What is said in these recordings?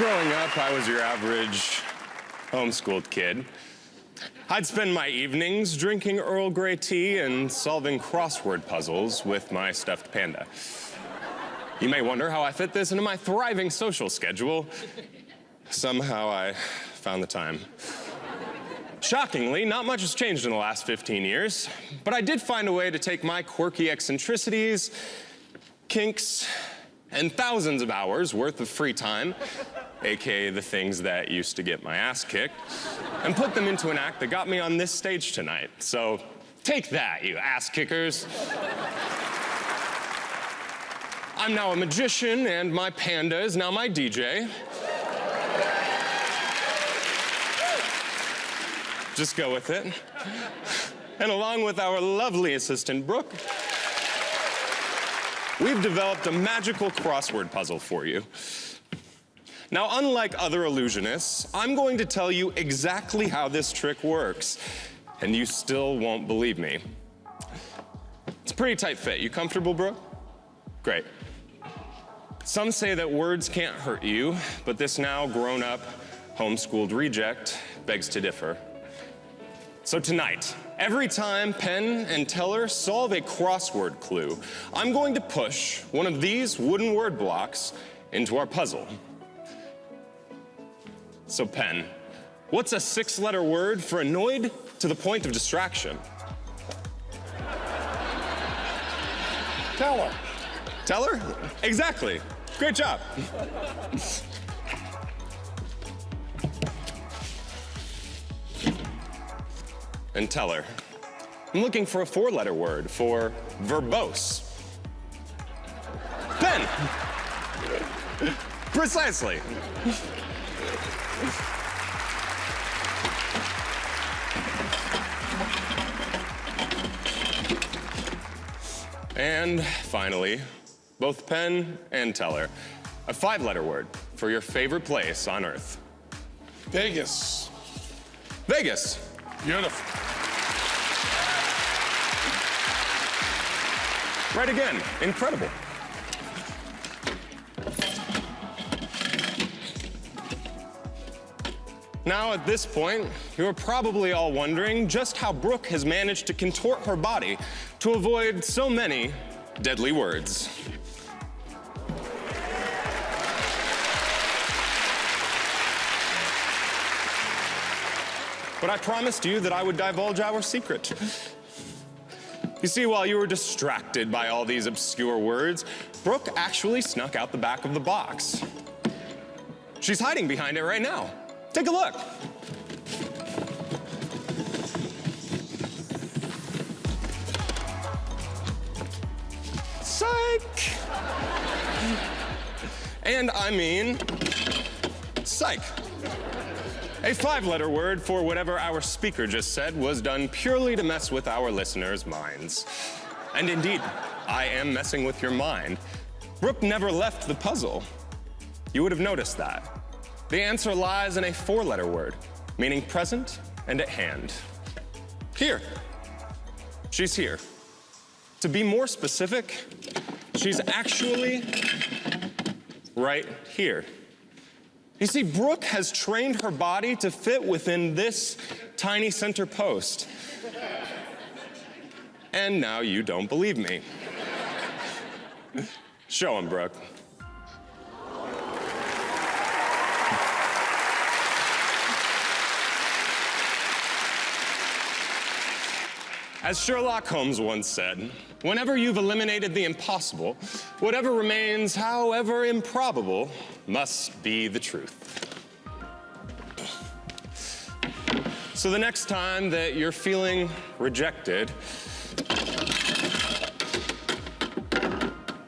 Growing up, I was your average homeschooled kid. I'd spend my evenings drinking Earl Grey tea and solving crossword puzzles with my stuffed panda. You may wonder how I fit this into my thriving social schedule. Somehow I found the time. Shockingly, not much has changed in the last 15 years, but I did find a way to take my quirky eccentricities, kinks, and thousands of hours worth of free time, aka the things that used to get my ass kicked, and put them into an act that got me on this stage tonight. So take that, you ass kickers. I'm now a magician, and my panda is now my DJ. Just go with it. And along with our lovely assistant, Brooke, we've developed a magical crossword puzzle for you. Now, unlike other illusionists, I'm going to tell you exactly how this trick works, and you still won't believe me. It's a pretty tight fit. You comfortable, Brooke? Great. Some say that words can't hurt you, but this now grown-up, homeschooled reject begs to differ. So tonight, every time Penn and Teller solve a crossword clue, I'm going to push one of these wooden word blocks into our puzzle. So Penn, what's a 6-letter word for annoyed to the point of distraction? Teller. Teller? Exactly. Great job. And Teller, I'm looking for a 4-letter word for verbose. Penn! Precisely. And finally, both Penn and Teller, a 5-letter word for your favorite place on Earth. Vegas. Vegas. Beautiful. Right again. Incredible. Now, at this point, you're probably all wondering just how Brooke has managed to contort her body to avoid so many deadly words. But I promised you that I would divulge our secret. You see, while you were distracted by all these obscure words, Brooke actually snuck out the back of the box. She's hiding behind it right now. Take a look. Psych! And I mean, psych. A 5-letter word for whatever our speaker just said was done purely to mess with our listeners' minds. And indeed, I am messing with your mind. Brooke never left the puzzle. You would have noticed that. The answer lies in a 4-letter word, meaning present and at hand. Here. She's here. To be more specific, she's actually right here. You see, Brooke has trained her body to fit within this tiny center post. And now you don't believe me. Show him, Brooke. As Sherlock Holmes once said, whenever you've eliminated the impossible, whatever remains, however improbable, must be the truth. So the next time that you're feeling rejected,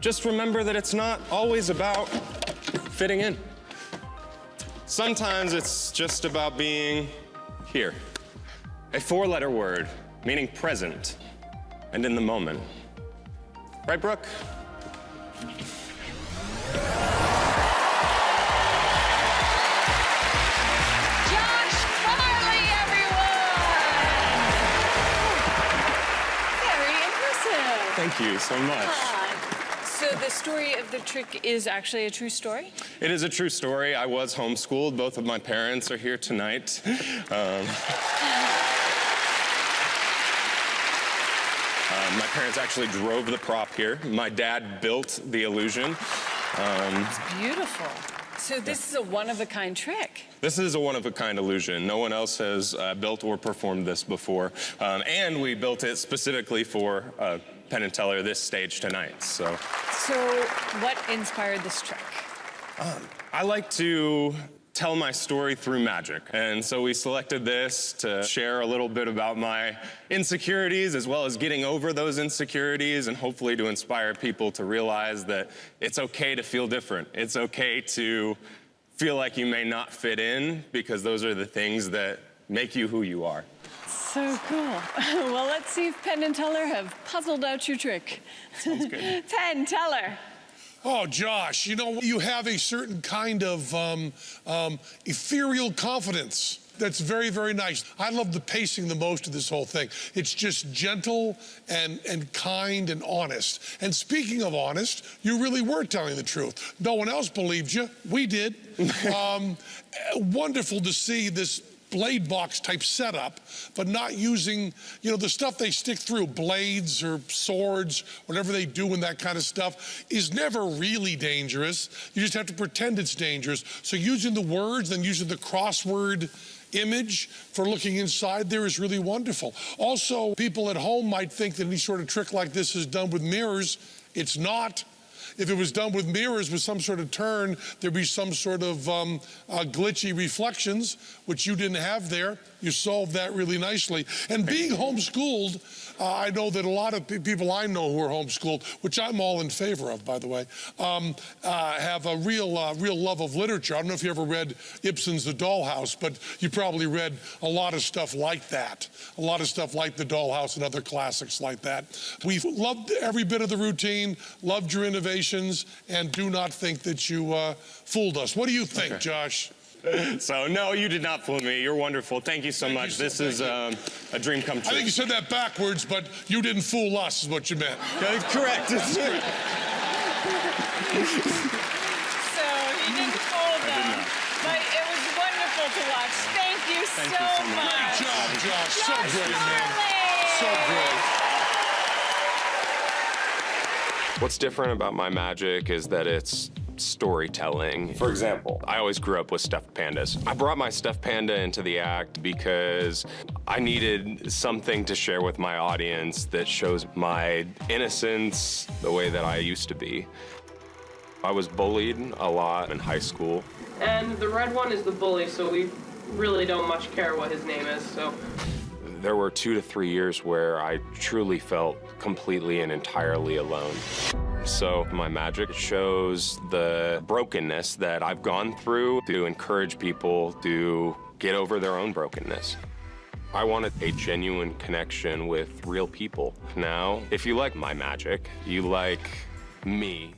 just remember that it's not always about fitting in. Sometimes it's just about being here. A 4-letter word, meaning present and in the moment. Right, Brooke? Josh Farley, everyone! Very impressive. Thank you so much. So the story of the trick is actually a true story? It is a true story. I was homeschooled. Both of my parents are here tonight. My parents actually drove the prop here. My dad built the illusion. It's beautiful. So this is a one-of-a-kind trick. This is a one-of-a-kind illusion. No one else has built or performed this before. And we built it specifically for Penn and Teller, this stage tonight. So what inspired this trick? I like to tell my story through magic. And so we selected this to share a little bit about my insecurities, as well as getting over those insecurities, and hopefully to inspire people to realize that it's okay to feel different. It's okay to feel like you may not fit in, because those are the things that make you who you are. So cool. Well, let's see if Penn and Teller have puzzled out your trick. Sounds good. Penn, Teller. Oh, Josh, you know, you have a certain kind of ethereal confidence that's very, very nice. I love the pacing the most of this whole thing. It's just gentle and kind and honest. And speaking of honest, you really were telling the truth. No one else believed you. We did. Wonderful to see this blade box type setup, but not using, you know, the stuff they stick through, blades or swords, whatever they do in that kind of stuff, is never really dangerous. You just have to pretend it's dangerous. So using the words, then using the crossword image for looking inside there is really wonderful. Also, people at home might think that any sort of trick like this is done with mirrors. It's not. If it was done with mirrors with some sort of turn, there'd be some sort of glitchy reflections, which you didn't have there. You solved that really nicely. And being homeschooled, I know that a lot of people I know who are homeschooled, which I'm all in favor of, by the way, have a real love of literature. I don't know if you ever read Ibsen's The Dollhouse, but you probably read a lot of stuff like that. A lot of stuff like The Dollhouse and other classics like that. We've loved every bit of the routine, loved your innovations, and do not think that you fooled us. What do you think, Josh? So, no, you did not fool me. You're wonderful. Thank you so much. This is a dream come true. I think you said that backwards, but you didn't fool us, is what you meant. Correct. So he didn't fool them, but it was wonderful to watch. Thank you so much. Great job, Josh. So great, man. Farley. So great. What's different about my magic is that it's storytelling. For example, I always grew up with stuffed pandas. I brought my stuffed panda into the act because I needed something to share with my audience that shows my innocence the way that I used to be. I was bullied a lot in high school. And the red one is the bully, so we really don't much care what his name is, so. There were 2 to 3 years where I truly felt completely and entirely alone. So my magic shows the brokenness that I've gone through to encourage people to get over their own brokenness. I wanted a genuine connection with real people. Now, if you like my magic, you like me.